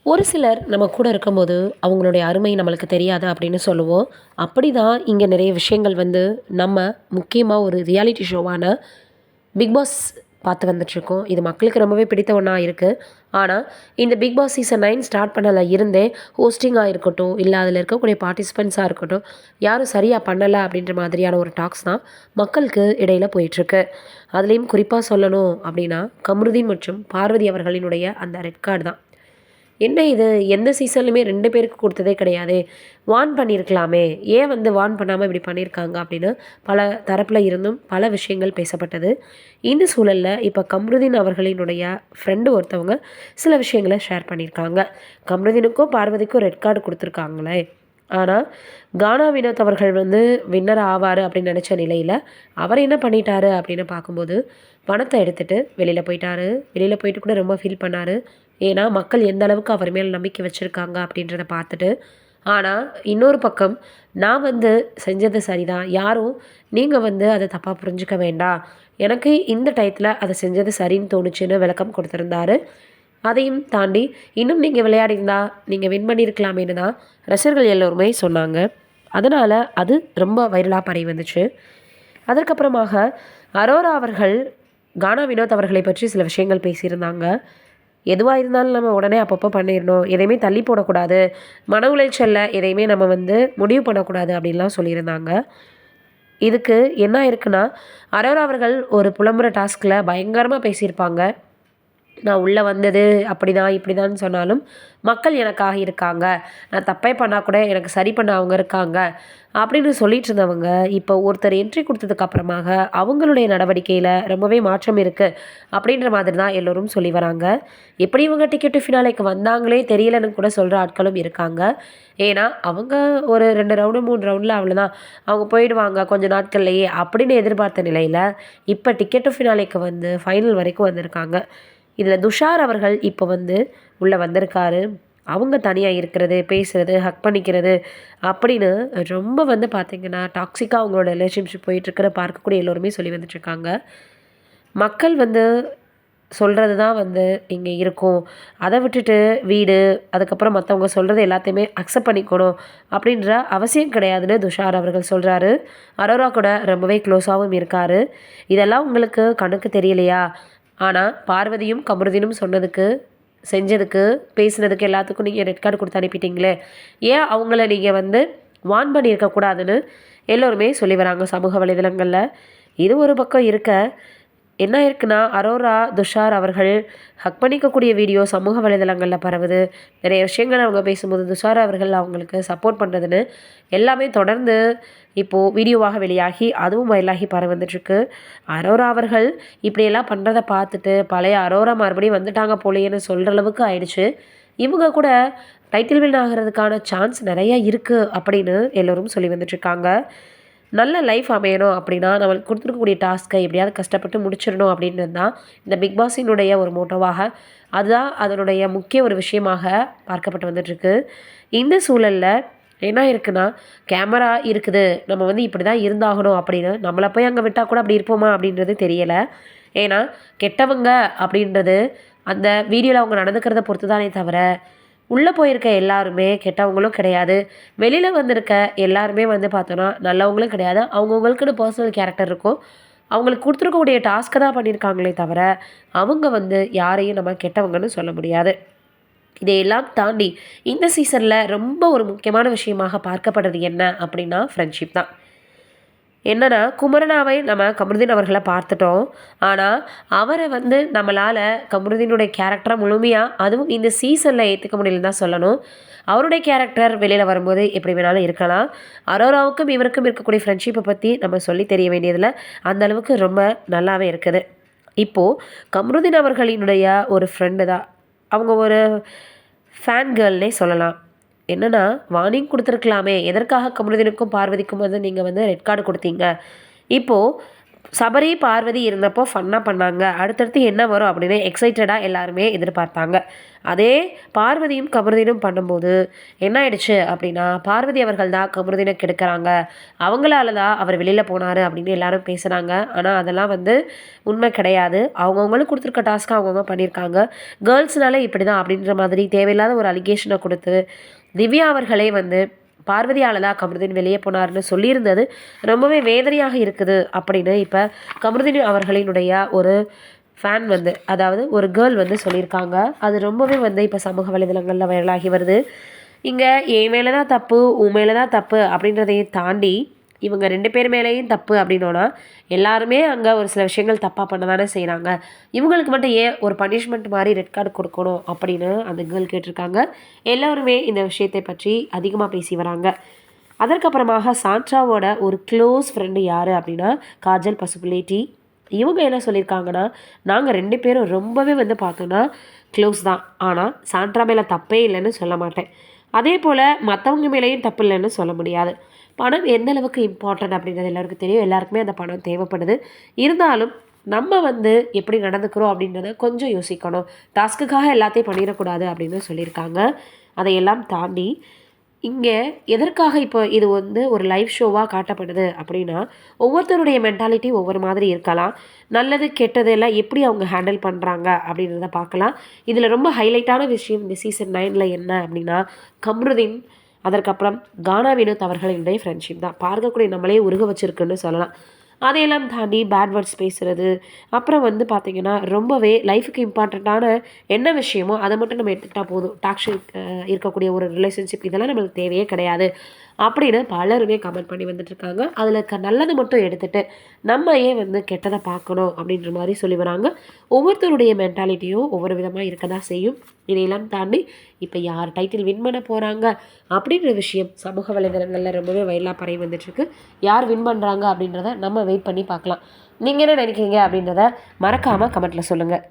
ஒரு சிலர் நம்ம கூட இருக்கும்போது அவங்களுடைய அருமை நம்மளுக்கு தெரியாது அப்படின்னு சொல்லுவோம். அப்படி தான் இங்கே நிறைய விஷயங்கள் வந்து நம்ம முக்கியமாக ஒரு ரியாலிட்டி ஷோவான பிக் பாஸ் பார்த்து வந்துட்டுருக்கோம். இது மக்களுக்கு ரொம்பவே பிடித்த ஒன்றா இருக்குது. ஆனால் இந்த பிக் பாஸ் சீசன் 9 ஸ்டார்ட் பண்ணல இருந்தே ஹோஸ்டிங்காக இருக்கட்டும், இல்லை அதில் இருக்கக்கூடிய பார்ட்டிசிபெண்ட்ஸாக இருக்கட்டும், யாரும் சரியாக பண்ணலை அப்படின்ற மாதிரியான ஒரு டாக்ஸ் தான் மக்களுக்கு இடையில் போயிட்டுருக்கு. அதுலேயும் குறிப்பாக சொல்லணும் அப்படின்னா கம்ருதீன் மற்றும் பார்வதி அவர்களினுடைய அந்த ரெட் கார்டு தான். என்ன இது எந்த சீசன்லையுமே 2 பேருக்கு கொடுத்ததே கிடையாதே! வார்ன் பண்ணியிருக்கலாமே! ஏன் வந்து வார்ன் பண்ணாம இப்படி பண்ணியிருக்காங்க அப்படின்னு பல தரப்புல இருந்தும் பல விஷயங்கள் பேசப்பட்டது. இந்த சூழல்ல இப்ப கம்ருதீன் அவர்களினுடைய ஃப்ரெண்டு ஒருத்தவங்க சில விஷயங்கள ஷேர் பண்ணியிருக்காங்க. கம்ருதீனுக்கும், பார்வதிக்கும் ரெட் கார்டு குடுத்துருக்காங்களே! ஆனா, கானா வினோத் அவர்கள் வந்து வின்னர் ஆவாரு அப்படின்னு நெனச்ச நிலையில, அவர் என்ன பண்ணிட்டாரு அப்படின்னு பார்க்கும்போது, பணத்த எடுத்துட்டு வெளில போயிட்டாரு. வெளில போயிட்டு கூட ரொம்ப ஃபீல் பண்ணாரு. ஏன்னா, மக்கள் எந்த அளவுக்கு அவர் மேல நம்பிக்கை வச்சிருக்காங்க அப்படின்றத பார்த்துட்டு. ஆனா, இன்னொரு பக்கம் நான் வந்து செஞ்சது சரிதான். யாரும் நீங்க வந்து அத தப்பா புரிஞ்சுக்க வேண்டாம். எனக்கு இந்த டயத்துல அத செஞ்சது சரின்னு தோணுச்சுன்னு விளக்கம் குடுத்திருந்தாரு. அதையும் தாண்டி இன்னும் நீங்க விளையாடியிருந்தா, நீங்க வின் பண்ணியிருக்கலாமேன்னு தான் ரசிகர்கள் எல்லோருமே சொன்னாங்க. அதனால அது ரொம்ப வைரலா பரவி வந்துச்சு. அதற்கப்புறமாக அரோரா அவர்கள் கானா வினோத் அவர்களை பற்றி சில விஷயங்கள் பேசியிருந்தாங்க. எதுவா இருந்தாலும் நம்ம உடனே அப்பப்போ பண்ணிரணும். எதையுமே தள்ளி போடக்கூடாது. மன உளைச்சல்ல எதையுமே நம்ம வந்து முடிவு பண்ணக்கூடாது அப்படின்லாம் சொல்லியிருந்தாங்க. இதுக்கு என்ன ஆயிருக்குன்னா, அரோரா அவர்கள் ஒரு புலம்புற டாஸ்க்ல பயங்கரமா பேசியிருப்பாங்க. நான் உள்ள வந்தது அப்படிதான், இப்படிதான்னு சொன்னாலும், மக்கள் எனக்காக இருக்காங்க. நான் தப்பே பண்ணா கூட எனக்கு சரி பண்ண அவங்க இருக்காங்க. அப்படின்னு சொல்லிட்டு இருந்தவங்க, இப்போ ஒருத்தர் என்ட்ரி குடுத்ததுக்கு அப்புறமாக அவங்களுடைய நடவடிக்கையில ரொம்பவே மாற்றம் இருக்கு. அப்படின்ற மாதிரி தான் எல்லோரும் சொல்லி வராங்க. எப்படி இவங்க டிக்கெட் டு ஃபினாலேக்கு வந்தாங்களே தெரியலன்னு கூட சொல்ற ஆட்களும் இருக்காங்க. ஏன்னா, அவங்க ஒரு 2 ரவுண்டு, 3 ரவுண்டுல அவ்வளோதான். அவங்க போயிடுவாங்க கொஞ்ச நாட்கள்லயே அப்படின்னு எதிர்பார்த்த நிலையில, இப்ப டிக்கெட் டு ஃபினாலேக்கு வந்து ஃபைனல் வரைக்கும் வந்திருக்காங்க. இதில துஷார் அவர்கள் இப்போ வந்து உள்ள வந்திருக்காரு. அவங்க தனியா இருக்கிறது, பேசுறது, ஹக் பண்ணிக்கிறது அப்படின்னு ரொம்ப வந்து பார்த்தீங்கன்னா, டாக்ஸிக்கா அவங்களோட ரிலேஷன்ஷிப் போயிட்டுருக்கிற பார்க்கக்கூடிய எல்லோருமே சொல்லி வந்துட்டுருக்காங்க. மக்கள் வந்து சொல்றது தான் வந்து இங்க இருக்கும். அத விட்டுட்டு வீடு, அதுக்கப்புறம் மத்தவங்க சொல்றது எல்லாத்தையுமே அக்செப்ட் பண்ணிக்கணும் அப்படின்ற அவசியம் கிடையாதுன்னு துஷார் அவர்கள் சொல்றாரு. அரோரா கூட ரொம்பவே க்ளோஸாவும் இருக்காரு. இதெல்லாம் உங்களுக்கு கண்ணுக்கு தெரியலையா? ஆனா, பார்வதியும், கமருதீனும் சொன்னதுக்கு, செஞ்சதுக்கு, பேசினதுக்கு எல்லாத்துக்கும் நீங்க ரெட் கார்டு குடுத்து அனுப்பிட்டீங்களே! ஏன் அவங்கள நீங்க வந்து வார்ன் பண்ணியிருக்க கூடாதுன்னு எல்லோருமே சொல்லி வராங்க சமூக வலைதளங்கள்ல. இது ஒரு பக்கம் இருக்க, என்ன ஆயிருக்குன்னா, அரோரா, துஷார் அவர்கள் ஹக் பண்ணிக்கக்கூடிய வீடியோ சமூக வலைதளங்கள்ல பரவுது. நிறைய விஷயங்கள் அவங்க பேசும்போது, துஷார் அவர்கள் அவங்களுக்கு சப்போர்ட் பண்ணுறதுன்னு எல்லாமே தொடர்ந்து இப்போ வீடியோவாக வெளியாகி, அதுவும் வைரலாகி பரவி வந்துட்டுருக்கு. அரோரா அவர்கள் இப்படியெல்லாம் பண்ணுறத பார்த்துட்டு, பழைய அரோரா மறுபடியும் வந்துட்டாங்க போலயேன்னு சொல்கிற அளவுக்கு ஆயிடுச்சு. இவங்க கூட டைட்டில் வின் ஆகுறதுக்கான சான்ஸ் நெறைய இருக்கு அப்படின்னு எல்லோரும் சொல்லி வந்துட்டுருக்காங்க. நல்ல லைஃப் அமையணும் அப்படின்னா, நம்மளுக்கு குடுத்துருக்கக்கூடிய டாஸ்க்கை எப்படியாவது கஷ்டப்பட்டு முடிச்சிடணும் அப்படின்றது தான் இந்த பிக் பாஸினுடைய ஒரு மோட்டோவாக, அதுதான் அதனுடைய முக்கிய ஒரு விஷயமாக பார்க்கப்பட்டு வந்துட்டுருக்கு. இந்த சூழல்ல என்ன இருக்குன்னா, கேமரா இருக்குது. நம்ம வந்து இப்படி தான் இருந்தாகணும் அப்படின்னு நம்மள போய் அங்க விட்டா கூட அப்படி இருப்போமா அப்படின்றது தெரியல. ஏன்னா, கெட்டவங்க அப்படின்றது அந்த வீடியோல அவங்க நடந்துக்கிறத பொறுத்து தானே தவிர, உள்ள போயிருக்க எல்லாருமே கெட்டவங்களும் கிடையாது. வெளியில வந்திருக்க எல்லாருமே வந்து பார்த்தோன்னா, நல்லவங்களும் கிடையாது. அவங்கவங்களுக்குன்னு பர்சனல் கேரக்டர் இருக்கும். அவங்களுக்கு குடுத்துருக்கக்கூடிய டாஸ்க்க தான் பண்ணியிருக்காங்களே தவிர, அவங்க வந்து யாரையும் நம்ம கெட்டவங்கன்னு சொல்ல முடியாது. இதையெல்லாம் தாண்டி இந்த சீசன்ல ரொம்ப ஒரு முக்கியமான விஷயமாக பார்க்கப்படுறது என்ன அப்படின்னா, ஃப்ரெண்ட்ஷிப் தான். என்னன்னா, குமரனாவை நம்ம கமருதீன் அவர்கள பார்த்துட்டோம். ஆனா, அவர வந்து நம்மளால கமருதீனுடைய கேரக்டர முழுமையா அதுவும் இந்த சீசன்ல ஏத்துக்க முடியலன்னு தான் சொல்லணும். அவருடைய கேரக்டர் வெளியில வரும்போது எப்படி வேணாலும் இருக்கலாம். அரோராவுக்கும் இவருக்கும் இருக்கக்கூடிய ஃப்ரெண்ட்ஷிப்ப பத்தி நம்ம சொல்லி தெரிய வேண்டியதில்ல. அந்த அளவுக்கு ரொம்ப நல்லாவே இருக்குது. இப்போ கமருதீன் அவர்களினுடைய ஒரு ஃப்ரெண்டு தான். அவங்க ஒரு ஃபேன் கேர்ள்னே சொல்லலாம். என்னன்னா, வார்னிங் குடுத்துருக்கலாமே! எதற்காக கமருதீனுக்கும், பார்வதிக்கும் வந்து நீங்க வந்து ரெட் கார்டு குடுத்தீங்க? இப்போ சபரி, பார்வதி இருந்தப்போ ஃபன்னாக பண்ணாங்க. அடுத்தடுத்து என்ன வரும் அப்படின்னு எக்ஸைட்டடாக எல்லாருமே எதிர்பார்த்தாங்க. அதே பார்வதியும் கமருதீனும் பண்ணும்போது என்ன ஆயிடுச்சு அப்படின்னா, பார்வதி அவர்கள் தான் கமருதீனை கெடுக்குறாங்க. அவங்களால தான் அவர் வெளியில் போனார் அப்படின்னு எல்லாரும் பேசுனாங்க. ஆனால் அதெல்லாம் வந்து உண்மை கிடையாது. அவங்கவுங்களுக்கு கொடுத்துருக்க டாஸ்க்கை அவங்கவுங்க பண்ணியிருக்காங்க. கேர்ள்ஸ்னாலே இப்படி தான் அப்படின்ற மாதிரி தேவையில்லாத ஒரு அலிகேஷனை கொடுத்து திவ்யா அவர்களே வந்து பார்வதியால் தான் கமருதீன் வெளியே போனார்னு சொல்லியிருந்தது ரொம்பவே வேதனையாக இருக்குது அப்படின்னு இப்போ கமருதீன் அவர்களினுடைய ஒரு ஃபேன் வந்து, அதாவது ஒரு கேர்ள் வந்து சொல்லியிருக்காங்க. அது ரொம்பவே வந்து இப்போ சமூக வலைதளங்களில் வைரலாகி வருது. இங்கே என் மேலே தான் தப்பு, உன் மேலே தான் தப்பு அப்படின்றதையும் தாண்டி இவங்க 2 பேர் மேலேயும் தப்பு அப்படின்னோன்னா எல்லாருமே அங்கே ஒரு சில விஷயங்கள் தப்பாக பண்ண தானே செய்கிறாங்க. இவங்களுக்கு மட்டும் ஏன் ஒரு பனிஷ்மெண்ட் மாதிரி ரெட் கார்டு கொடுக்கணும் அப்படின்னு அந்த கேர்ள் கேட்டிருக்காங்க. எல்லோருமே இந்த விஷயத்தை பற்றி அதிகமாக பேசி வராங்க. அதற்கப்புறமாக சாண்ட்ராவோட ஒரு க்ளோஸ் ஃப்ரெண்டு யார் அப்படின்னா காஜல் பசுபுலேட்டி. இவங்க என்ன சொல்லியிருக்காங்கன்னா, நாங்கள் 2 பேரும் ரொம்பவே வந்து பார்த்தோன்னா க்ளோஸ் தான். ஆனால் சாண்ட்ரா மேலே தப்பே இல்லைன்னு சொல்ல மாட்டேன். அதே போல் மற்றவங்க மேலேயும் தப்பு இல்லைன்னு சொல்ல முடியாது. பணம் எந்த அளவுக்கு இம்பார்ட்டன்ட் அப்படின்றது எல்லாருக்கும் தெரியும். எல்லாருக்குமே அந்த பணம் தேவைப்படுது. இருந்தாலும் நம்ம வந்து எப்படி நடந்துக்கிறோம் அப்படின்றத கொஞ்சம் யோசிக்கணும். டாஸ்க்குக்காக எல்லாத்தையும் பண்ணிடக்கூடாது அப்படின்னு சொல்லியிருக்காங்க. அதையெல்லாம் தாண்டி இங்கே எதற்காக இப்போ இது வந்து ஒரு லைவ் ஷோவாக காட்டப்படுது அப்படின்னா, ஒவ்வொருத்தருடைய மென்டாலிட்டி ஒவ்வொரு மாதிரி இருக்கலாம். நல்லது கெட்டது எல்லாம் எப்படி அவங்க ஹேண்டில் பண்ணுறாங்க அப்படின்றத பார்க்கலாம். இதில் ரொம்ப ஹைலைட்டான விஷயம் இந்த சீசன் 9ல் என்ன அப்படின்னா, கம்ருதீன் அதற்கப்புறம் கானா வினோத் அவர்களினுடைய ஃப்ரெண்ட்ஷிப் தான் பார்க்கக்கூடிய நம்மளே உருக வச்சுருக்குன்னு சொல்லலாம். அதையெல்லாம் தாண்டி பேட் வேர்ட்ஸ் பேசுகிறது, அப்புறம் வந்து பார்த்திங்கன்னா ரொம்பவே லைஃபுக்கு இம்பார்ட்டண்ட்டான என்ன விஷயமோ அதை மட்டும் நம்ம எடுத்துக்கிட்டால் போதும். டாக்ஸிக் இருக்கக்கூடிய ஒரு ரிலேஷன்ஷிப் இதெல்லாம் நம்மளுக்கு தேவையே கிடையாது அப்படின்னு பலருமே கமெண்ட் பண்ணி வந்துட்டுருக்காங்க. அதில் நல்லது மட்டும் எடுத்துகிட்டு நம்ம ஏன் வந்து கெட்டதை பார்க்கணும் அப்படின்ற மாதிரி சொல்லி வராங்க. ஒவ்வொருத்தருடைய மென்டாலிட்டியும் ஒவ்வொரு விதமாக இருக்க தான் செய்யும். இதையெல்லாம் தாண்டி இப்போ யார் டைட்டில் வின் பண்ண போகிறாங்க அப்படின்ற விஷயம் சமூக வலைதளங்களில் ரொம்பவே வைரலாக பரவி வந்துட்டுருக்கு. யார் வின் பண்ணுறாங்க அப்படின்றத நம்ம வெயிட் பண்ணி பார்க்கலாம். நீங்கள் என்ன நினைக்கிறீங்க அப்படின்றத மறக்காமல் கமெண்ட்டில் சொல்லுங்கள்.